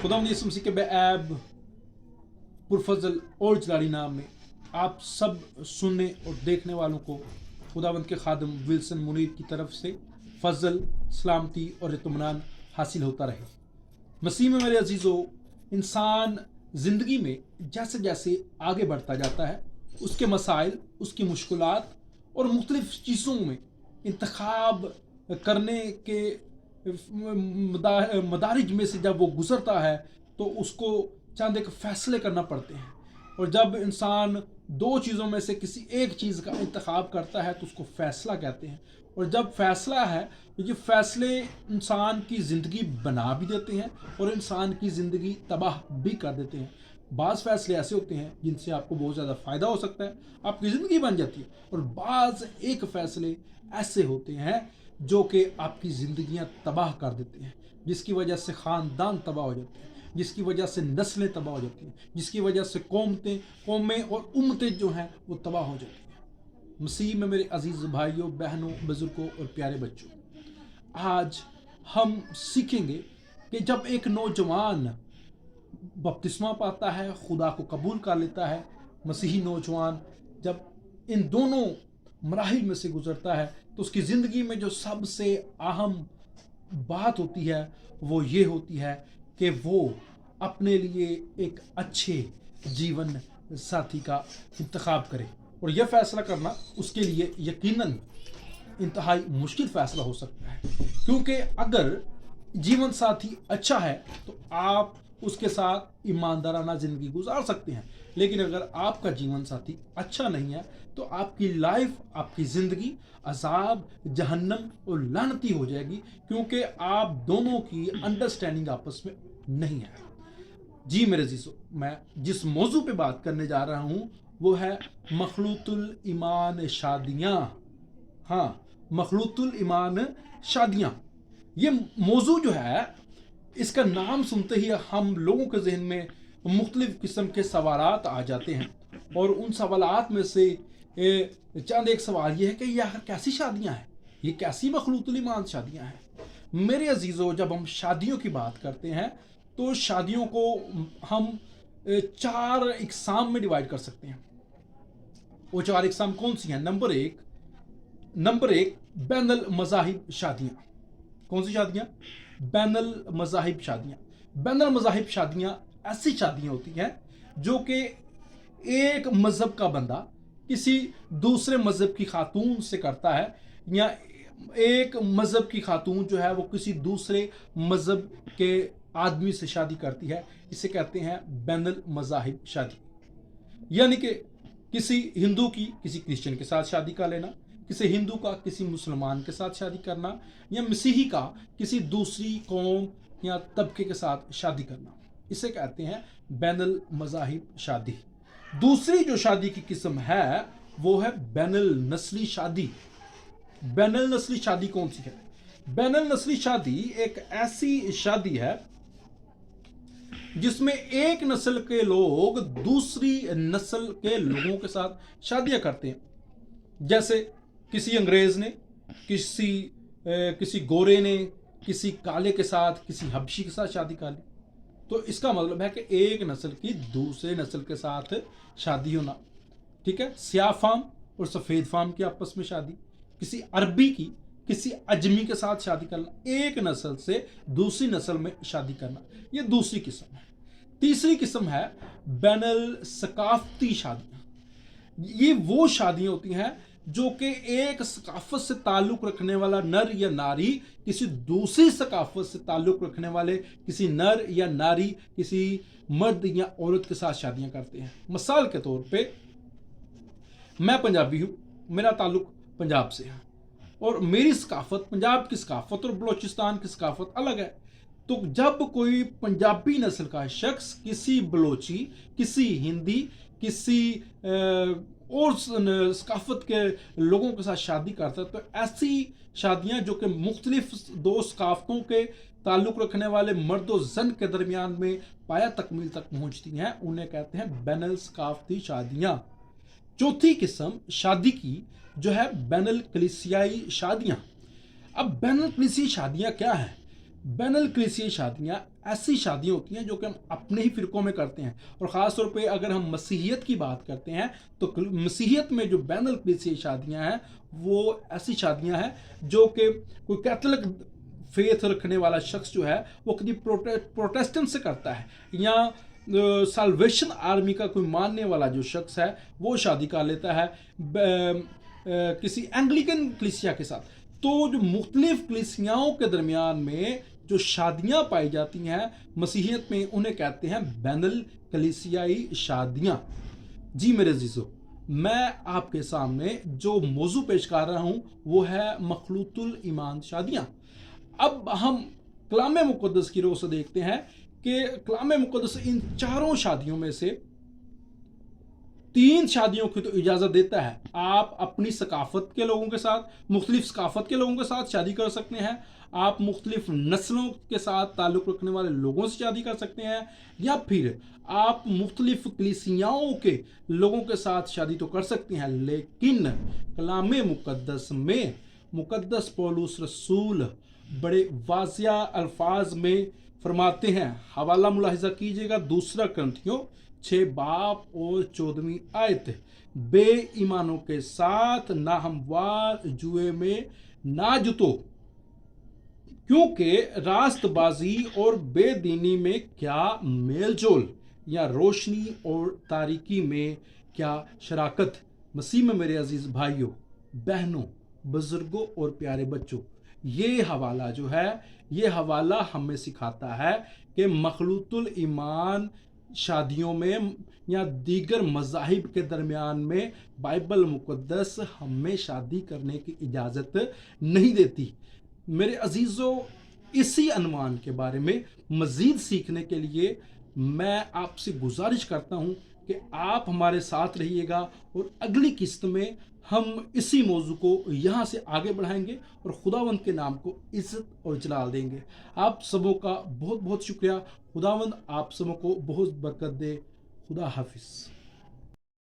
खुदावंद यीशु मसीह के बेऐब पुरफजल और जलाली नाम में आप सब सुनने और देखने वालों को खुदावंद के खादम विल्सन मुनीर की तरफ से फजल, सलामती और इत्मीनान हासिल होता रहे। मसीह में मेरे अजीज़ों, इंसान ज़िंदगी में जैसे जैसे आगे बढ़ता जाता है उसके मसाइल, उसकी मुश्किलात और मुख्तलिफ चीज़ों में इंतखाब करने के मदारिज में से जब वो गुजरता है तो उसको चंद एक फ़ैसले करना पड़ते हैं। और जब इंसान दो चीज़ों में से किसी एक चीज़ का इंतखाब करता है तो उसको फ़ैसला कहते हैं। और जब फ़ैसला है तो ये फ़ैसले इंसान की ज़िंदगी बना भी देते हैं और इंसान की ज़िंदगी तबाह भी कर देते हैं। बाज़ फ़ैसले ऐसे होते हैं जिनसे आपको बहुत ज़्यादा फ़ायदा हो सकता है, आपकी ज़िंदगी बन जाती है, और बाज़ एक फ़ैसले ऐसे होते हैं जो कि आपकी ज़िंदगियां तबाह कर देते हैं, जिसकी वजह से ख़ानदान तबाह हो जाते हैं, जिसकी वजह से नस्लें तबाह हो जाती हैं, जिसकी वजह से कौमें और उम्मतें जो हैं वो तबाह हो जाती हैं। मसीह में मेरे अजीज़ भाइयों, बहनों, बुज़ुर्गों और प्यारे बच्चों, आज हम सीखेंगे कि जब एक नौजवान बपतिस्मा पाता है, खुदा को कबूल कर लेता है, मसीही नौजवान जब इन दोनों मराहिल में से गुजरता है तो उसकी ज़िंदगी में जो सबसे अहम बात होती है वो ये होती है कि वो अपने लिए एक अच्छे जीवन साथी का इंतखाब करे। और यह फ़ैसला करना उसके लिए यकीनन इंतहाई मुश्किल फ़ैसला हो सकता है, क्योंकि अगर जीवन साथी अच्छा है तो आप उसके साथ ईमानदाराना ज़िंदगी गुजार सकते हैं, लेकिन अगर आपका जीवन साथी अच्छा नहीं है तो आपकी लाइफ, आपकी ज़िंदगी अजाब, जहन्नम और लानती हो जाएगी, क्योंकि आप दोनों की अंडरस्टैंडिंग आपस में नहीं है। जी मेरे अज़ीज़ों, मैं जिस मौजू पे बात करने जा रहा हूँ वो है मखलूतुल ईमान शादियाँ। हाँ, मखलूतुल ईमान शादियाँ। ये मौजू जो है, इसका नाम सुनते ही हम लोगों के जहन में मुख्तलिफ़ किस्म के सवालात आ जाते हैं, और उन सवालात में से चंद एक सवाल ये है कि यह कैसी शादियाँ हैं, ये कैसी मखलूतुल ईमान शादियाँ हैं। मेरे अजीज़ों, जब हम शादियों की बात करते हैं तो शादियों को हम चार इकसाम में डिवाइड कर सकते हैं। वो चार इकसाम कौन सी हैं? नंबर एक बैनुल मज़ाहिब शादियाँ। कौन सी शादियाँ? बैनुल मज़ाहिब शादियाँ। बैनुल मज़ाहिब शादियाँ ऐसी शादियाँ होती हैं जो कि एक मज़हब का बंदा किसी दूसरे मज़हब की खातून से करता है, या एक मज़हब की खातून जो है वो किसी दूसरे मज़हब के आदमी से शादी करती है। इसे कहते हैं बैनुल मज़ाहिब शादी। यानी कि किसी हिंदू की किसी क्रिश्चियन के साथ शादी कर लेना, किसी हिंदू का किसी मुसलमान के साथ शादी करना, या मसीही का किसी दूसरी कौम या तबके के साथ शादी करना, इसे कहते हैं बैनुल मज़ाहिब शादी। दूसरी जो शादी की किस्म है वो है बैनुल नस्ली शादी। बैनुल नस्ली शादी कौन सी है? बैनुल नस्ली शादी एक ऐसी शादी है जिसमें एक नस्ल के लोग दूसरी नस्ल के लोगों के साथ शादियां करते हैं। जैसे किसी अंग्रेज ने किसी गोरे ने किसी काले के साथ, किसी हबशी के साथ शादी कर ली, तो इसका मतलब है कि एक नस्ल की दूसरे नस्ल के साथ शादी होना। ठीक है, स्याह फाम और सफ़ेद फाम की आपस में शादी, किसी अरबी की किसी अजमी के साथ शादी करना, एक नस्ल से दूसरी नस्ल में शादी करना, ये दूसरी किस्म है। तीसरी किस्म है बैनुल सकाफती शादियाँ। ये वो शादियाँ होती हैं जो कि एक सकाफत से ताल्लुक़ रखने वाला नर या नारी किसी दूसरी सकाफत से ताल्लुक़ रखने वाले किसी नर या नारी, किसी मर्द या औरत के साथ शादियाँ करते हैं। मिसाल के तौर पे, मैं पंजाबी हूँ, मेरा ताल्लुक़ पंजाब से है, और मेरी सकाफत, पंजाब की सकाफत और बलोचिस्तान की सकाफत अलग है। तो जब कोई पंजाबी नस्ल का शख्स किसी बलोची, किसी हिंदी, किसी और सकाफत के लोगों के साथ शादी करता है, तो ऐसी शादियां जो कि मुख्तलिफ दो सकाफतों के ताल्लुक़ रखने वाले मर्द और जन के दरमियान में पाया तकमील तक पहुँचती हैं, उन्हें कहते हैं बैनुल सकाफती शादियाँ। चौथी किस्म शादी की जो है बैनुल कलीसियाई शादियाँ। अब बैनुल कलीसियाई शादियाँ क्या हैं? बैनुल कलीसियाई शादियाँ ऐसी शादियाँ होती हैं जो कि हम अपने ही फ़िरक़ों में करते हैं, और ख़ास तौर पे अगर हम मसीहियत की बात करते हैं तो मसीहियत में जो बैनुल कलीसियाई शादियाँ हैं वो ऐसी शादियाँ हैं जो कि कोई कैथोलिक फेथ रखने वाला शख्स जो है वो किसी प्रोटेस्टेंट से करता है, या साल्वेशन आर्मी का कोई मानने वाला जो शख्स है वो शादी कर लेता है किसी एंग्लिकन कलीसिया के साथ। तो जो मुख्तलिफ कलीसियाओं के दरमियान में जो शादियाँ पाई जाती हैं मसीहियत में, उन्हें कहते हैं बैनुल कलीसियाई शादियाँ। जी मेरे अज़ीज़ों, मैं आपके सामने जो मौजू पेश कर रहा हूँ वो है मखलूतुल ईमान शादियाँ। अब हम कलाम मुक़द्दस की रोह से देखते हैं कि कलाम मुक़द्दस इन चारों शादियों में से 3 शादियों की तो इजाज़त देता है। आप अपनी सकाफ़त के लोगों के साथ, मुख्तलिफ सकाफ़त के लोगों के साथ शादी कर सकते हैं, आप मुख्तलिफ नस्लों के साथ ताल्लुक़ रखने वाले लोगों से शादी कर सकते हैं, या फिर आप मुख्तलिफ कलीसियाओं के लोगों के साथ शादी तो कर सकते हैं। लेकिन कलाम मुक़द्दस में मुक़द्दस पौलुस रसूल बड़े वाज़िया अल्फाज में फरमाते हैं, हवाला मुलाहिज़ा कीजिएगा 2 कुरिन्थियों 6 बाब और 14वीं आयत, बेईमानों के साथ ना हमवार जुए में ना जुतो, क्योंकि रास्तबाजी और बेदीनी में क्या मेल जोल, या रोशनी और तारीकी में क्या शराकत। मसीह में मेरे अजीज़ भाइयों बहनों, बुजुर्गों और प्यारे बच्चों, ये हवाला जो है ये हवाला हमें सिखाता है कि मखलूतुल ईमान शादियों में या दीगर मज़ाहिब के दरमियान में बाइबल मुक़द्दस हमें शादी करने की इजाज़त नहीं देती। मेरे अजीज़ों, इसी अनवान के बारे में मज़ीद सीखने के लिए मैं आपसे गुजारिश करता हूँ कि आप हमारे साथ रहिएगा, और अगली किस्त में हम इसी मौजू को यहाँ से आगे बढ़ाएंगे और खुदावंद के नाम को इज़्ज़त और जलाल देंगे। आप सबों का बहुत बहुत शुक्रिया। खुदावंद आप सबों को बहुत बरकत दे। खुदा हाफिज़।